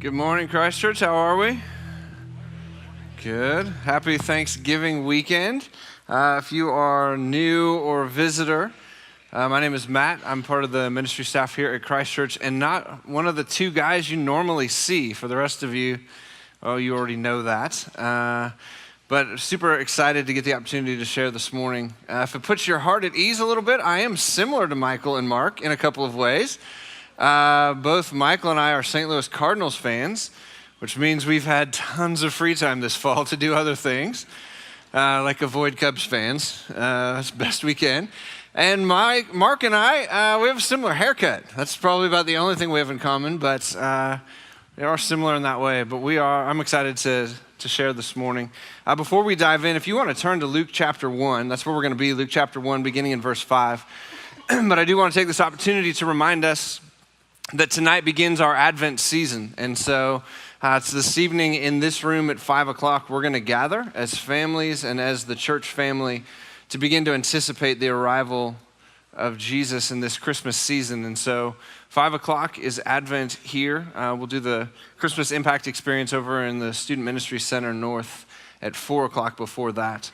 Good morning, Christ Church. How are we? Good. Happy Thanksgiving weekend. If you are new or a visitor, my name is Matt. I'm part of the ministry staff here at Christ Church and not one of the two guys you normally see. For the rest of you, oh, you already know that. But super excited to get the opportunity to share this morning. If it puts your heart at ease a little bit, I am similar to Michael and Mark in a couple of ways. Both Michael and I are St. Louis Cardinals fans, which means we've had tons of free time this fall to do other things, like avoid Cubs fans as best we can. And Mark and I, we have a similar haircut. That's probably about the only thing we have in common, but they are similar in that way. But I'm excited to share this morning. Before we dive in, if you want to turn to Luke chapter 1, that's where we're going to be, Luke chapter 1, beginning in verse 5. But I do want to take this opportunity to remind us that tonight begins our Advent season. And so it's this evening in this room at 5 o'clock, we're going to gather as families and as the church family to begin to anticipate the arrival of Jesus in this Christmas season. And so 5 o'clock is Advent here. We'll do the Christmas Impact Experience over in the Student Ministry Center North at 4 o'clock before that.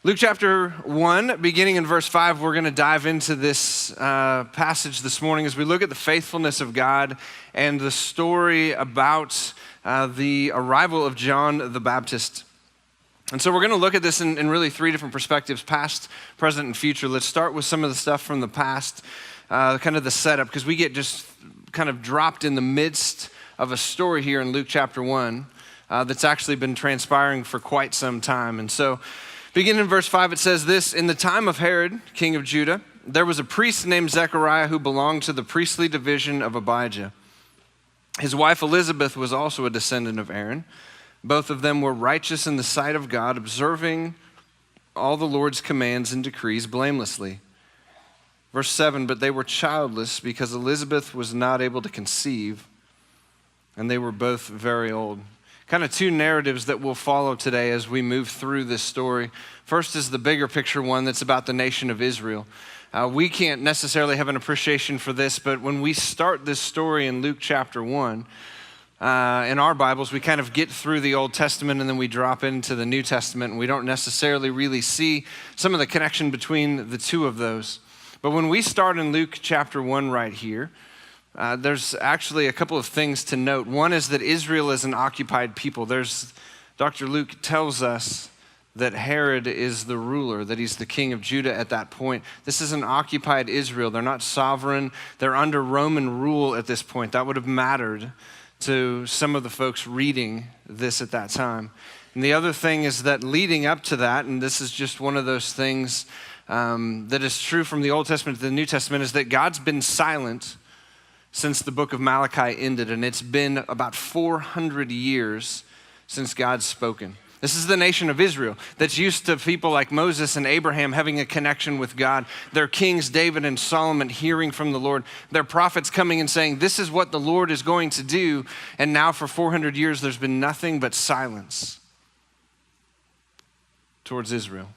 Luke chapter 1, beginning in verse 5, we're going to dive into this passage this morning as we look at the faithfulness of God and the story about the arrival of John the Baptist. And so we're going to look at this in really three different perspectives, past, present, and future. Let's start with some of the stuff from the past, kind of the setup, because we get just kind of dropped in the midst of a story here in Luke chapter 1 that's actually been transpiring for quite some time. And so beginning in verse 5, it says this: "In the time of Herod, king of Judah, there was a priest named Zechariah who belonged to the priestly division of Abijah. His wife Elizabeth was also a descendant of Aaron. Both of them were righteous in the sight of God, observing all the Lord's commands and decrees blamelessly." Verse 7, "But they were childless because Elizabeth was not able to conceive, and they were both very old." Kind of two narratives that we'll follow today as we move through this story. First is the bigger picture one that's about the nation of Israel. We can't necessarily have an appreciation for this, but when we start this story in Luke chapter 1, in our Bibles, we kind of get through the Old Testament and then we drop into the New Testament, and we don't necessarily really see some of the connection between the two of those. But when we start in Luke chapter 1 right here, there's actually a couple of things to note. One is that Israel is an occupied people. Dr. Luke tells us that Herod is the ruler, that he's the king of Judah at that point. This is an occupied Israel. They're not sovereign. They're under Roman rule at this point. That would have mattered to some of the folks reading this at that time. And the other thing is that leading up to that, and this is just one of those things that is true from the Old Testament to the New Testament, is that God's been silent since the book of Malachi ended, and it's been about 400 years since God's spoken. This is the nation of Israel that's used to people like Moses and Abraham having a connection with God, their kings David and Solomon hearing from the Lord, their prophets coming and saying, this is what the Lord is going to do, and now for 400 years there's been nothing but silence towards Israel.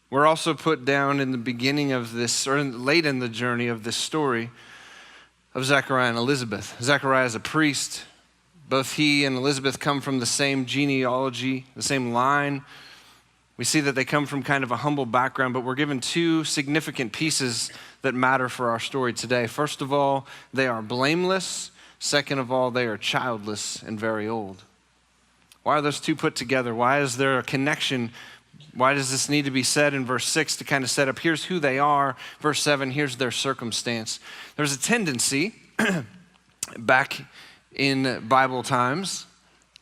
We're also put down in the beginning of this, or late in the journey of this story, of Zechariah and Elizabeth. Zechariah is a priest. Both he and Elizabeth come from the same genealogy, the same line. We see that they come from kind of a humble background, but we're given two significant pieces that matter for our story today. First of all, they are blameless. Second of all, they are childless and very old. Why are those two put together? Why is there a connection? Why does this need to be said in verse 6 to kind of set up, here's who they are. Verse 7, here's their circumstance. There's a tendency back in Bible times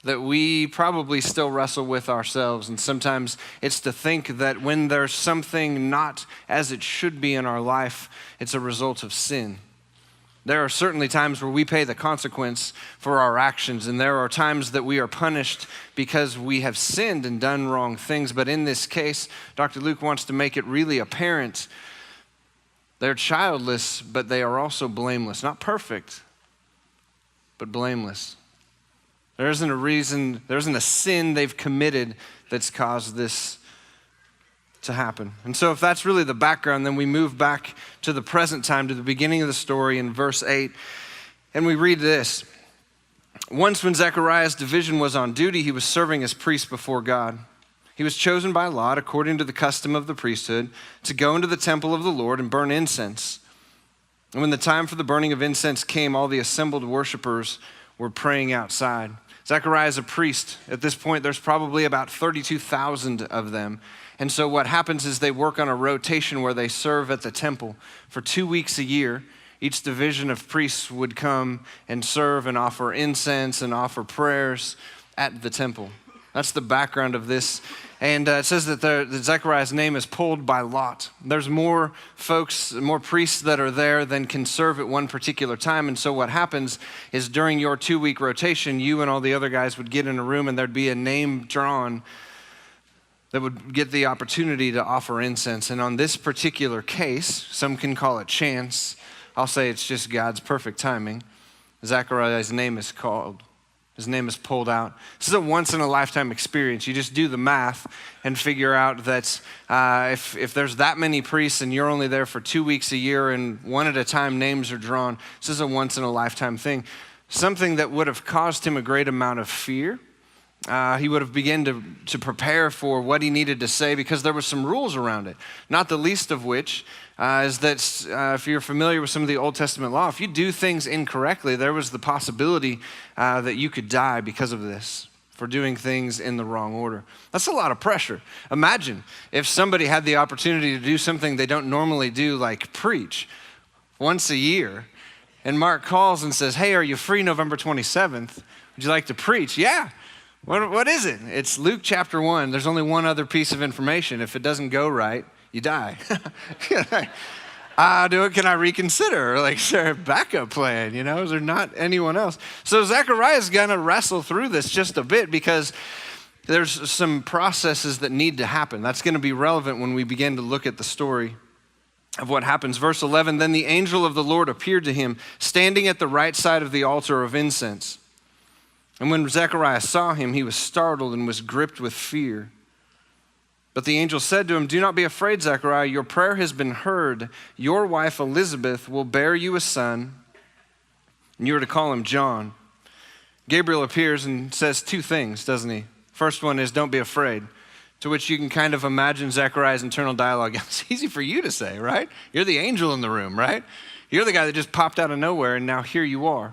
that we probably still wrestle with ourselves. And sometimes it's to think that when there's something not as it should be in our life, it's a result of sin. There are certainly times where we pay the consequence for our actions, and there are times that we are punished because we have sinned and done wrong things. But in this case, Dr. Luke wants to make it really apparent. They're childless, but they are also blameless. Not perfect, but blameless. There isn't a sin they've committed that's caused this to happen. And so if that's really the background, then we move back to the present time, to the beginning of the story in verse 8, and we read this. Once when Zechariah's division was on duty, he was serving as priest before God. He was chosen by lot, according to the custom of the priesthood, to go into the temple of the Lord and burn incense. And when the time for the burning of incense came, all the assembled worshipers were praying outside. Zechariah is a priest. At this point, there's probably about 32,000 of them. And so what happens is they work on a rotation where they serve at the temple for 2 weeks a year. Each division of priests would come and serve and offer incense and offer prayers at the temple. That's the background of this. And it says that Zechariah's name is pulled by lot. There's more folks, more priests that are there than can serve at one particular time. And so what happens is during your 2-week rotation, you and all the other guys would get in a room and there'd be a name drawn that would get the opportunity to offer incense. And on this particular case, some can call it chance. I'll say it's just God's perfect timing. Zechariah's name is called. His name is pulled out. This is a once-in-a-lifetime experience. You just do the math and figure out that if there's that many priests and you're only there for 2 weeks a year and one at a time names are drawn, this is a once-in-a-lifetime thing. Something that would have caused him a great amount of fear. He would have begun to prepare for what he needed to say because there were some rules around it, not the least of which is that if you're familiar with some of the Old Testament law, if you do things incorrectly, there was the possibility that you could die because of this, for doing things in the wrong order. That's a lot of pressure. Imagine if somebody had the opportunity to do something they don't normally do, like preach once a year, and Mark calls and says, "Hey, are you free November 27th? Would you like to preach?" "Yeah." What is it? It's Luke chapter 1. There's only one other piece of information. If it doesn't go right, you die. Can I reconsider? Or is there a backup plan? Is there not anyone else? So Zechariah is going to wrestle through this just a bit because there's some processes that need to happen. That's going to be relevant when we begin to look at the story of what happens. Verse 11, then the angel of the Lord appeared to him, standing at the right side of the altar of incense. And when Zechariah saw him, he was startled and was gripped with fear. But the angel said to him, "Do not be afraid, Zechariah. Your prayer has been heard. Your wife Elizabeth will bear you a son, and you are to call him John." Gabriel appears and says 2 things, doesn't he? First one is, "Don't be afraid," to which you can kind of imagine Zechariah's internal dialogue. It's easy for you to say, right? You're the angel in the room, right? You're the guy that just popped out of nowhere, and now here you are.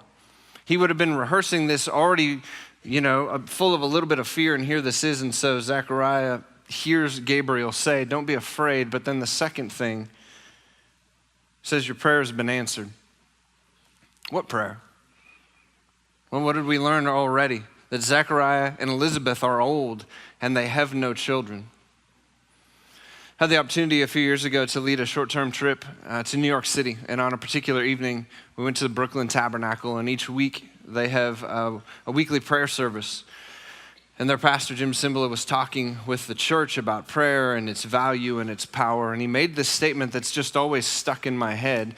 He would have been rehearsing this already, full of a little bit of fear, and here this is. And so Zechariah hears Gabriel say, "Don't be afraid." But then the second thing says, "Your prayer has been answered." What prayer? Well, what did we learn already? That Zechariah and Elizabeth are old and they have no children. I had the opportunity a few years ago to lead a short-term trip to New York City. And on a particular evening, we went to the Brooklyn Tabernacle. And each week, they have a weekly prayer service. And their pastor, Jim Cymbala, was talking with the church about prayer and its value and its power. And he made this statement that's just always stuck in my head.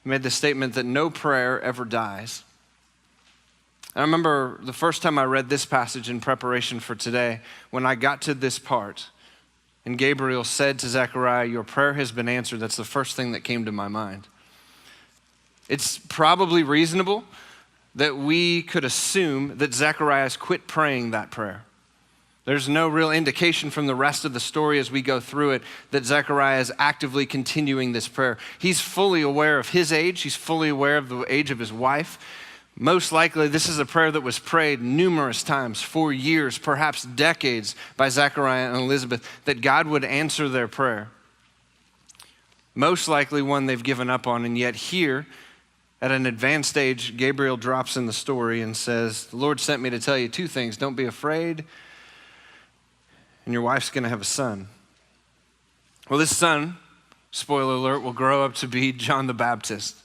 He made the statement that no prayer ever dies. And I remember the first time I read this passage in preparation for today, when I got to this part, and Gabriel said to Zechariah, "Your prayer has been answered." That's the first thing that came to my mind. It's probably reasonable that we could assume that Zechariah has quit praying that prayer. There's no real indication from the rest of the story as we go through it that Zechariah is actively continuing this prayer. He's fully aware of his age. He's fully aware of the age of his wife. Most likely, this is a prayer that was prayed numerous times for years, perhaps decades, by Zechariah and Elizabeth, that God would answer their prayer. Most likely one they've given up on, and yet here, at an advanced age, Gabriel drops in the story and says, "The Lord sent me to tell you 2 things. Don't be afraid, and your wife's going to have a son." Well, this son, spoiler alert, will grow up to be John the Baptist.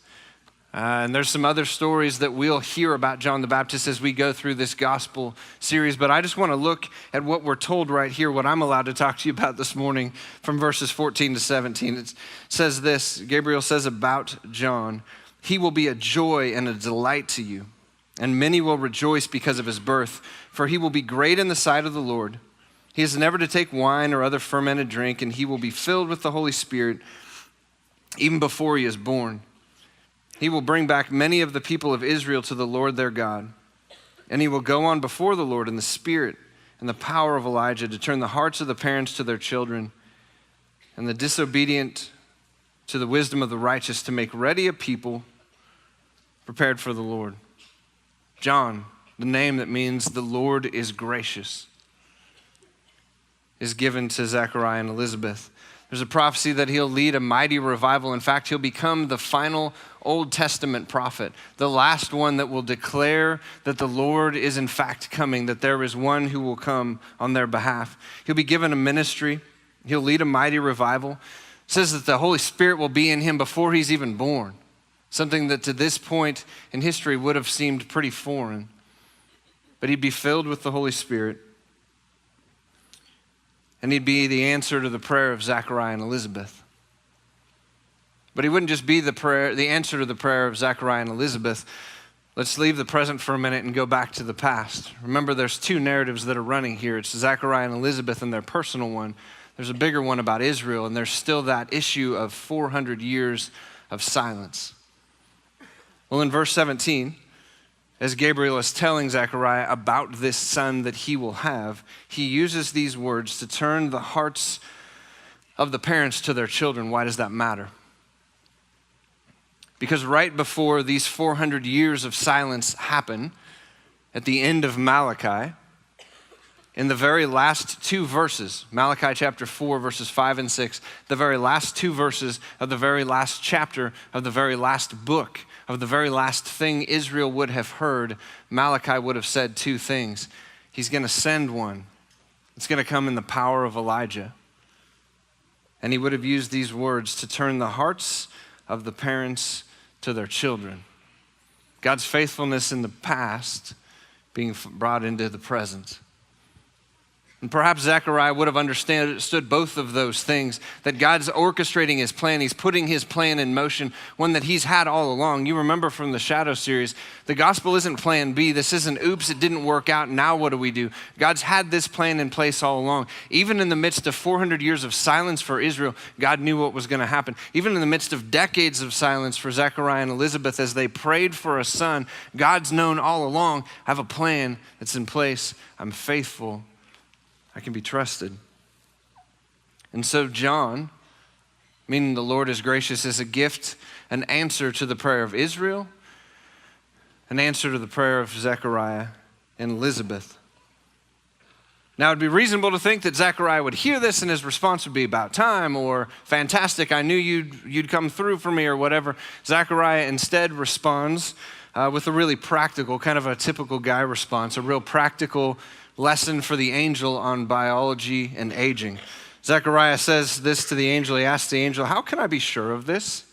And there's some other stories that we'll hear about John the Baptist as we go through this gospel series. But I just want to look at what we're told right here, what I'm allowed to talk to you about this morning from verses 14 to 17. It says this, Gabriel says about John, "He will be a joy and a delight to you, and many will rejoice because of his birth, for he will be great in the sight of the Lord. He is never to take wine or other fermented drink, and he will be filled with the Holy Spirit even before he is born. He will bring back many of the people of Israel to the Lord their God, And he will go on before the Lord in the spirit and the power of Elijah to turn the hearts of the parents to their children and the disobedient to the wisdom of the righteous, to make ready a people prepared for the Lord. John, the name that means the Lord is gracious, is given to Zechariah and Elizabeth. There's a prophecy that he'll lead a mighty revival. In fact, he'll become the final Old Testament prophet, the last one that will declare that the Lord is in fact coming, that there is one who will come on their behalf. He'll be given a ministry. He'll lead a mighty revival. It says that the Holy Spirit will be in him before he's even born, something that to this point in history would have seemed pretty foreign. But he'd be filled with the Holy Spirit, and he'd be the answer to the prayer of Zechariah and Elizabeth. But he wouldn't just be the answer to the prayer of Zechariah and Elizabeth. Let's leave the present for a minute and go back to the past. Remember, there's two narratives that are running here. It's Zechariah and Elizabeth and their personal one. There's a bigger one about Israel, and there's still that issue of 400 years of silence. Well, in verse 17, as Gabriel is telling Zechariah about this son that he will have, he uses these words to turn the hearts of the parents to their children. Why does that matter? Because right before these 400 years of silence happen, at the end of Malachi, in the very last two verses, Malachi chapter 4, verses 5 and 6, the very last two verses of the very last chapter of the very last book, of the very last thing Israel would have heard, Malachi would have said two things. He's going to send one. It's going to come in the power of Elijah. And he would have used these words to turn the hearts of the parents to their children. God's faithfulness in the past being brought into the present. And perhaps Zechariah would have understood both of those things, that God's orchestrating his plan. He's putting his plan in motion, one that he's had all along. You remember from the Shadow series, the gospel isn't plan B. This isn't, oops, it didn't work out, now what do we do? God's had this plan in place all along. Even in the midst of 400 years of silence for Israel, God knew what was going to happen. Even in the midst of decades of silence for Zechariah and Elizabeth as they prayed for a son, God's known all along, I have a plan that's in place. I'm faithful. I can be trusted. And so John, meaning the Lord is gracious, is a gift, an answer to the prayer of Israel, an answer to the prayer of Zechariah and Elizabeth. Now, it'd be reasonable to think that Zechariah would hear this and his response would be about time or fantastic, I knew you'd come through for me or whatever. Zechariah instead responds with a really practical, kind of a typical guy response, a real practical lesson for the angel on biology and aging. Zechariah says this to the angel. He asks the angel, how can I be sure of this?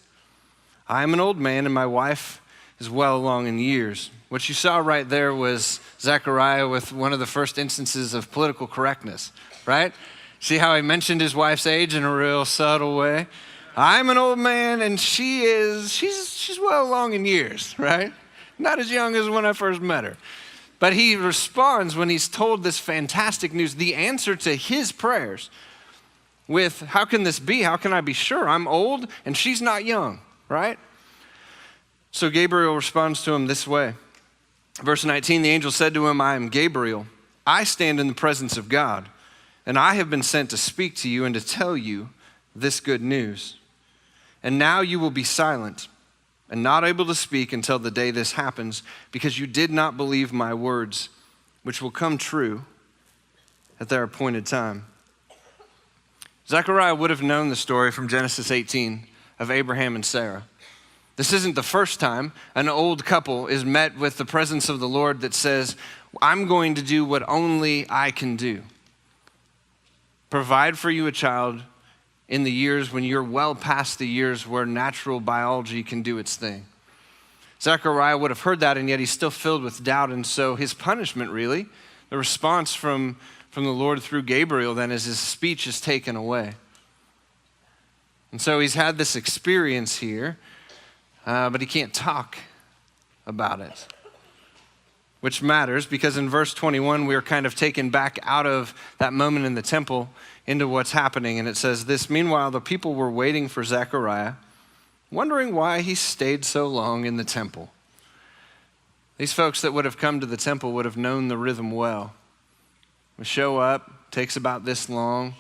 I am an old man and my wife is well along in years. What you saw right there was Zechariah with one of the first instances of political correctness, right? See how he mentioned his wife's age in a real subtle way? I'm an old man and she's well along in years, right? Not as young as when I first met her. But he responds when he's told this fantastic news, the answer to his prayers with, how can this be? How can I be sure? I'm old and she's not young, right? So Gabriel responds to him this way. Verse 19, the angel said to him, I am Gabriel. I stand in the presence of God, and I have been sent to speak to you and to tell you this good news. And now you will be silent and not able to speak until the day this happens, because you did not believe my words, which will come true at their appointed time. Zechariah would have known the story from Genesis 18 of Abraham and Sarah. This isn't the first time an old couple is met with the presence of the Lord that says, I'm going to do what only I can do. Provide for you a child in the years when you're well past the years where natural biology can do its thing. Zechariah would have heard that, and yet he's still filled with doubt. And so his punishment, really, the response from the Lord through Gabriel then, is his speech is taken away. And so he's had this experience here, but he can't talk about it. Which matters because in verse 21, we're kind of taken back out of that moment in the temple into what's happening. And it says this, meanwhile, the people were waiting for Zechariah, wondering why he stayed so long in the temple. These folks that would have come to the temple would have known the rhythm well. We show up, takes about this long.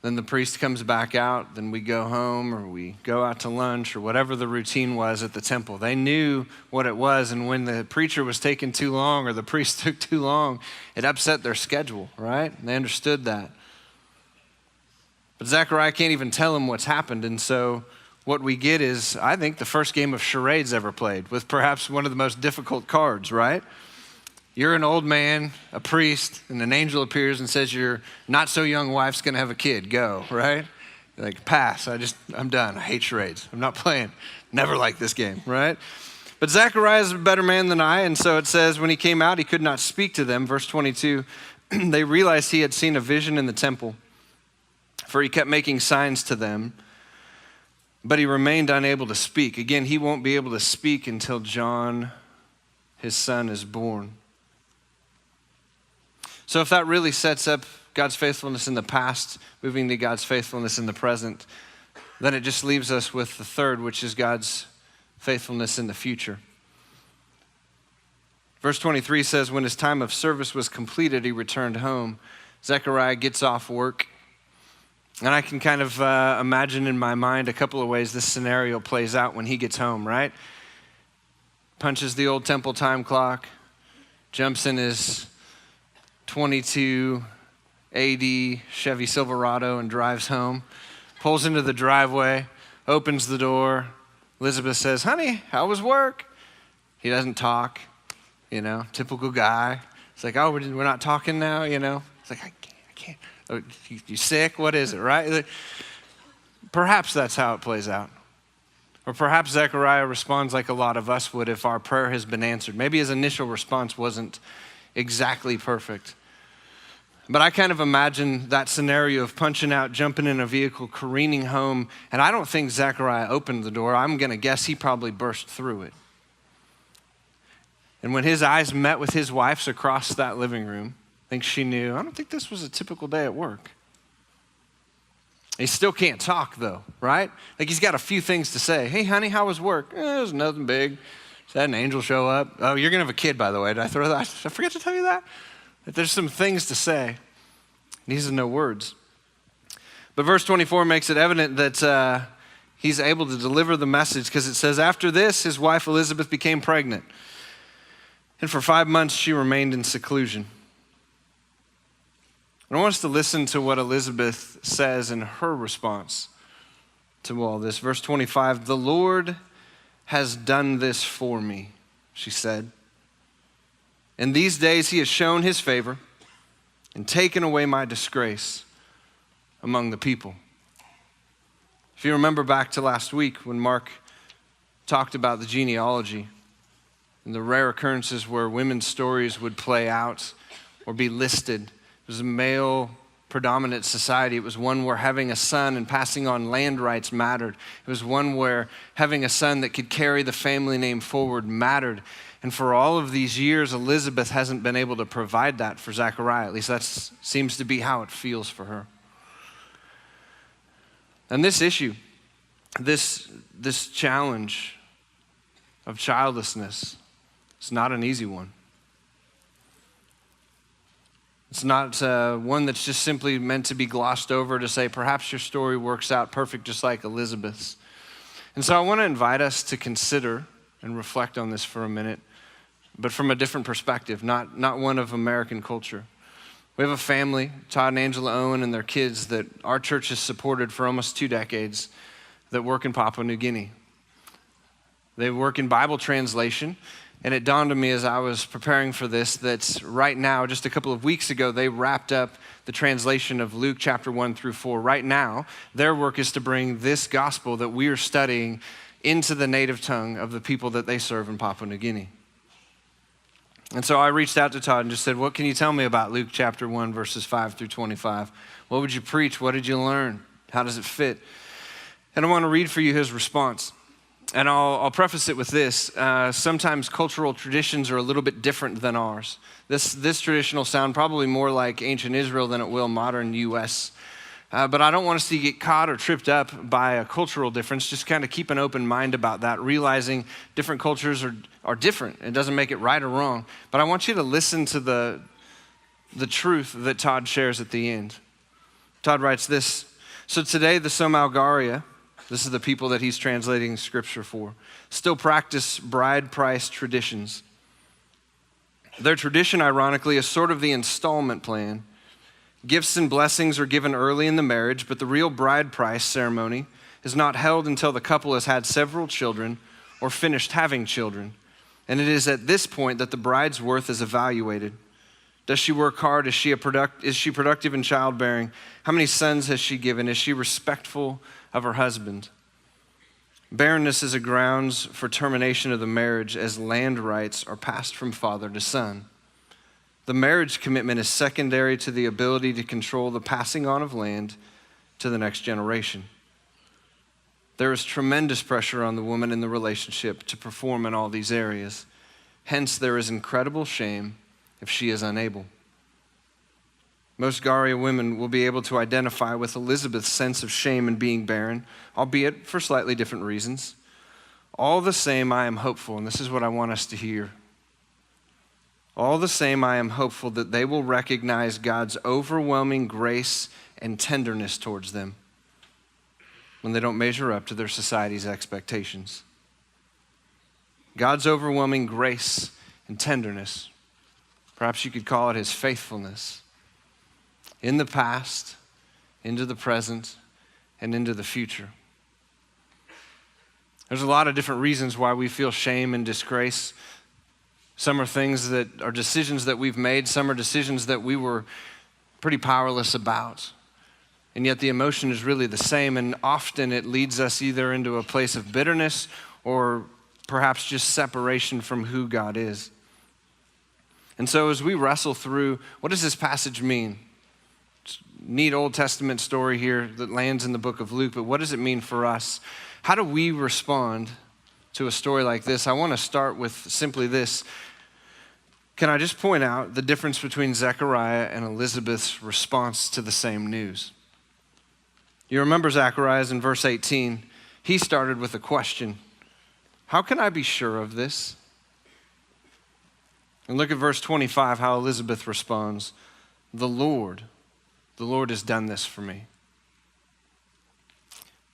Then the priest comes back out, then we go home or we go out to lunch or whatever the routine was at the temple. They knew what it was, and when the preacher was taking too long or the priest took too long, it upset their schedule, right? And they understood that. But Zechariah can't even tell him what's happened, and so what we get is, I think, the first game of charades ever played with perhaps one of the most difficult cards, right? You're an old man, a priest, and an angel appears and says your not so young wife's gonna have a kid. Go, right? You're like, pass, I'm done. I hate charades. I'm not playing. Never liked this game, right? But Zechariah is a better man than I, and so it says when he came out, he could not speak to them. Verse 22, they realized he had seen a vision in the temple, for he kept making signs to them, but he remained unable to speak. Again, he won't be able to speak until John, his son, is born. So if that really sets up God's faithfulness in the past, moving to God's faithfulness in the present, then it just leaves us with the third, which is God's faithfulness in the future. Verse 23 says, when his time of service was completed, he returned home. Zechariah gets off work. And I can kind of imagine in my mind a couple of ways this scenario plays out when he gets home, right? Punches the old temple time clock, jumps in his 22 AD Chevy Silverado and drives home, pulls into the driveway, opens the door. Elizabeth says, honey, how was work? He doesn't talk, typical guy. It's like, oh, we're not talking now, It's like, I can't. Oh, you sick? What is it, right? Perhaps that's how it plays out. Or perhaps Zechariah responds like a lot of us would if our prayer has been answered. Maybe his initial response wasn't exactly perfect. But I kind of imagine that scenario of punching out, jumping in a vehicle, careening home, and I don't think Zechariah opened the door. I'm going to guess he probably burst through it. And when his eyes met with his wife's across that living room, I think she knew, I don't think this was a typical day at work. He still can't talk though, right? Like he's got a few things to say. Hey, honey, how was work? It was nothing big. Just had an angel show up. Oh, you're going to have a kid, by the way. Did I throw that? Did I forget to tell you that? There's some things to say. He has no words. But verse 24 makes it evident that he's able to deliver the message because it says, after this, his wife Elizabeth became pregnant. And for 5 months, she remained in seclusion. And I want us to listen to what Elizabeth says in her response to all this. Verse 25, the Lord has done this for me, she said. In these days he has shown his favor and taken away my disgrace among the people. If you remember back to last week when Mark talked about the genealogy and the rare occurrences where women's stories would play out or be listed, it was a male predominant society. It was one where having a son and passing on land rights mattered. It was one where having a son that could carry the family name forward mattered. And for all of these years, Elizabeth hasn't been able to provide that for Zechariah. At least that seems to be how it feels for her. And this issue, this challenge of childlessness, it's not an easy one. It's not one that's just simply meant to be glossed over to say, perhaps your story works out perfect just like Elizabeth's. And so I want to invite us to consider and reflect on this for a minute, but from a different perspective, not one of American culture. We have a family, Todd and Angela Owen and their kids, that our church has supported for almost 2 decades that work in Papua New Guinea. They work in Bible translation. And it dawned on me as I was preparing for this that right now, just a couple of weeks ago, they wrapped up the translation of Luke chapter 1 through 4. Right now, their work is to bring this gospel that we are studying into the native tongue of the people that they serve in Papua New Guinea. And so I reached out to Todd and just said, what can you tell me about Luke chapter 1, verses 5 through 25? What would you preach? What did you learn? How does it fit? And I want to read for you his response. And I'll preface it with this. Sometimes cultural traditions are a little bit different than ours. This tradition will sound probably more like ancient Israel than it will modern U.S. But I don't want us to get caught or tripped up by a cultural difference. Just kind of keep an open mind about that, realizing different cultures are different. It doesn't make it right or wrong. But I want you to listen to the truth that Todd shares at the end. Todd writes this: so today the Somalgaria, this is the people that he's translating scripture for, still practice bride price traditions. Their tradition, ironically, is sort of the installment plan. Gifts and blessings are given early in the marriage, but the real bride price ceremony is not held until the couple has had several children or finished having children. And it is at this point that the bride's worth is evaluated. Does she work hard? Is she productive in childbearing? How many sons has she given? Is she respectful of her husband? Barrenness is a grounds for termination of the marriage, as land rights are passed from father to son. The marriage commitment is secondary to the ability to control the passing on of land to the next generation. There is tremendous pressure on the woman in the relationship to perform in all these areas. Hence, there is incredible shame if she is unable. Most Garia women will be able to identify with Elizabeth's sense of shame in being barren, albeit for slightly different reasons. All the same, I am hopeful, and this is what I want us to hear. All the same, I am hopeful that they will recognize God's overwhelming grace and tenderness towards them when they don't measure up to their society's expectations. God's overwhelming grace and tenderness, perhaps you could call it his faithfulness, in the past, into the present, and into the future. There's a lot of different reasons why we feel shame and disgrace. Some are things that are decisions that we've made. Some are decisions that we were pretty powerless about. And yet the emotion is really the same. And often it leads us either into a place of bitterness or perhaps just separation from who God is. And so as we wrestle through, what does this passage mean? It's a neat Old Testament story here that lands in the book of Luke, but what does it mean for us? How do we respond to a story like this? I want to start with simply this. Can I just point out the difference between Zechariah and Elizabeth's response to the same news? You remember Zechariah in verse 18. He started with a question. How can I be sure of this? And look at verse 25, how Elizabeth responds. The Lord has done this for me.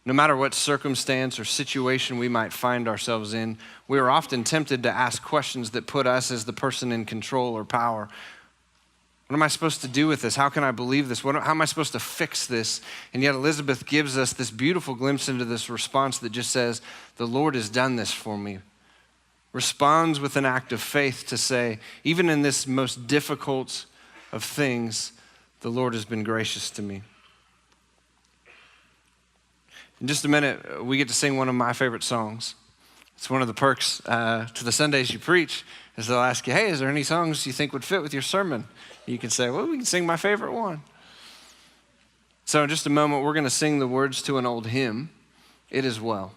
No matter what circumstance or situation we might find ourselves in, we are often tempted to ask questions that put us as the person in control or power. What am I supposed to do with this? How can I believe this? How am I supposed to fix this? And yet Elizabeth gives us this beautiful glimpse into this response that just says, the Lord has done this for me. Responds with an act of faith to say, even in this most difficult of things, the Lord has been gracious to me. In just a minute, we get to sing one of my favorite songs. It's one of the perks to the Sundays you preach, is they'll ask you, hey, is there any songs you think would fit with your sermon? You can say, well, we can sing my favorite one. So in just a moment, we're going to sing the words to an old hymn, It Is Well.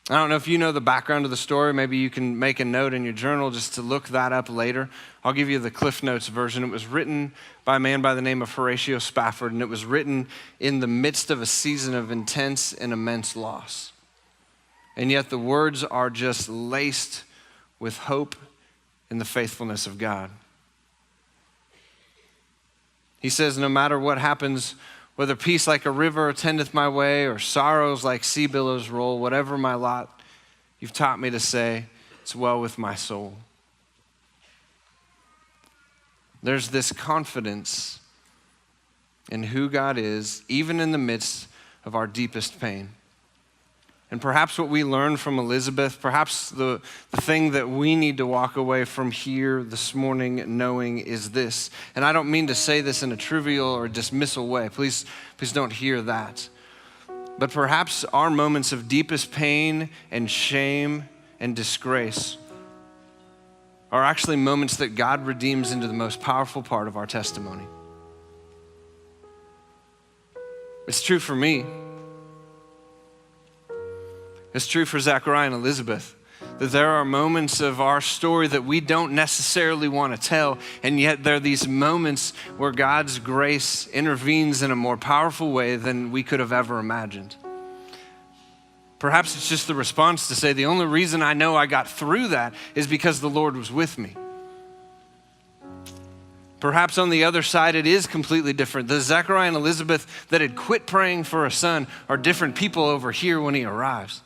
I don't know if you know the background of the story. Maybe you can make a note in your journal just to look that up later. I'll give you the Cliff Notes version. It was written by a man by the name of Horatio Spafford, and it was written in the midst of a season of intense and immense loss. And yet the words are just laced with hope in the faithfulness of God. He says, no matter what happens, whether peace like a river attendeth my way or sorrows like sea billows roll, whatever my lot, you've taught me to say, it's well with my soul. There's this confidence in who God is, even in the midst of our deepest pain. And perhaps what we learned from Elizabeth, perhaps the thing that we need to walk away from here this morning knowing is this. And I don't mean to say this in a trivial or dismissal way. Please don't hear that. But perhaps our moments of deepest pain and shame and disgrace are actually moments that God redeems into the most powerful part of our testimony. It's true for me. It's true for Zechariah and Elizabeth. that there are moments of our story that we don't necessarily want to tell, and yet there are these moments where God's grace intervenes in a more powerful way than we could have ever imagined. Perhaps it's just the response to say, the only reason I know I got through that is because the Lord was with me. Perhaps on the other side, it is completely different. The Zechariah and Elizabeth that had quit praying for a son are different people over here when he arrives.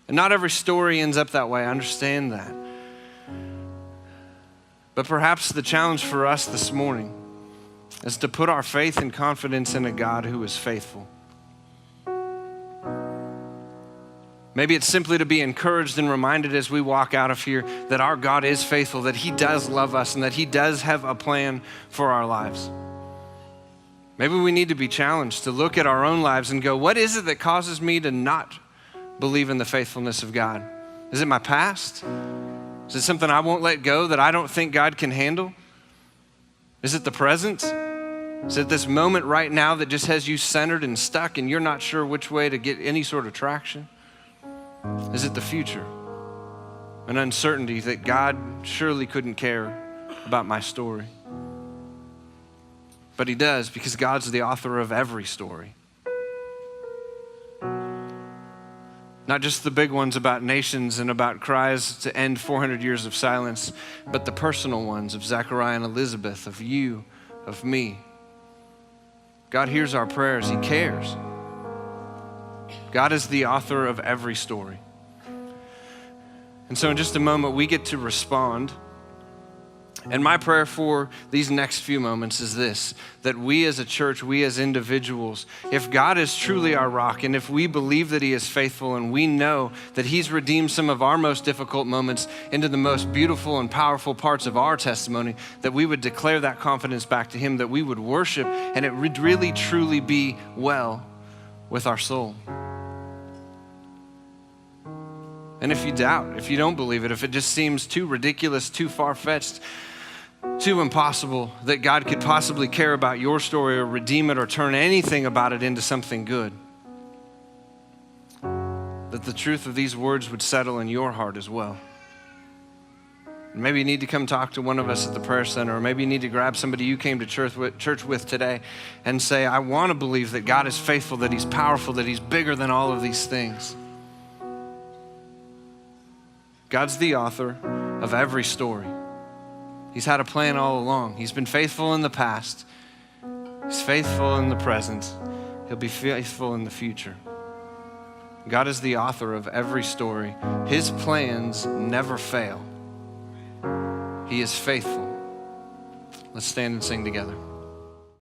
And not every story ends up that way. I understand that. But perhaps the challenge for us this morning is to put our faith and confidence in a God who is faithful. Maybe it's simply to be encouraged and reminded as we walk out of here that our God is faithful, that he does love us, and that he does have a plan for our lives. Maybe we need to be challenged to look at our own lives and go, what is it that causes me to not believe in the faithfulness of God? Is it my past? Is it something I won't let go that I don't think God can handle? Is it the present? Is it this moment right now that just has you centered and stuck and you're not sure which way to get any sort of traction? Is it the future? An uncertainty that God surely couldn't care about my story. But he does, because God's the author of every story. Not just the big ones about nations and about cries to end 400 years of silence, but the personal ones of Zechariah and Elizabeth, of you, of me. God hears our prayers. He cares. God is the author of every story. And so in just a moment, we get to respond. And my prayer for these next few moments is this, that we as a church, we as individuals, if God is truly our rock, and if we believe that he is faithful, and we know that he's redeemed some of our most difficult moments into the most beautiful and powerful parts of our testimony, that we would declare that confidence back to him, that we would worship, and it would really, truly be well with our soul. And if you doubt, if you don't believe it, if it just seems too ridiculous, too far-fetched, too impossible that God could possibly care about your story or redeem it or turn anything about it into something good, that the truth of these words would settle in your heart as well. And maybe you need to come talk to one of us at the prayer center, or maybe you need to grab somebody you came to church with today and say, I want to believe that God is faithful, that he's powerful, that he's bigger than all of these things. God's the author of every story. He's had a plan all along. He's been faithful in the past. He's faithful in the present. He'll be faithful in the future. God is the author of every story. His plans never fail. He is faithful. Let's stand and sing together.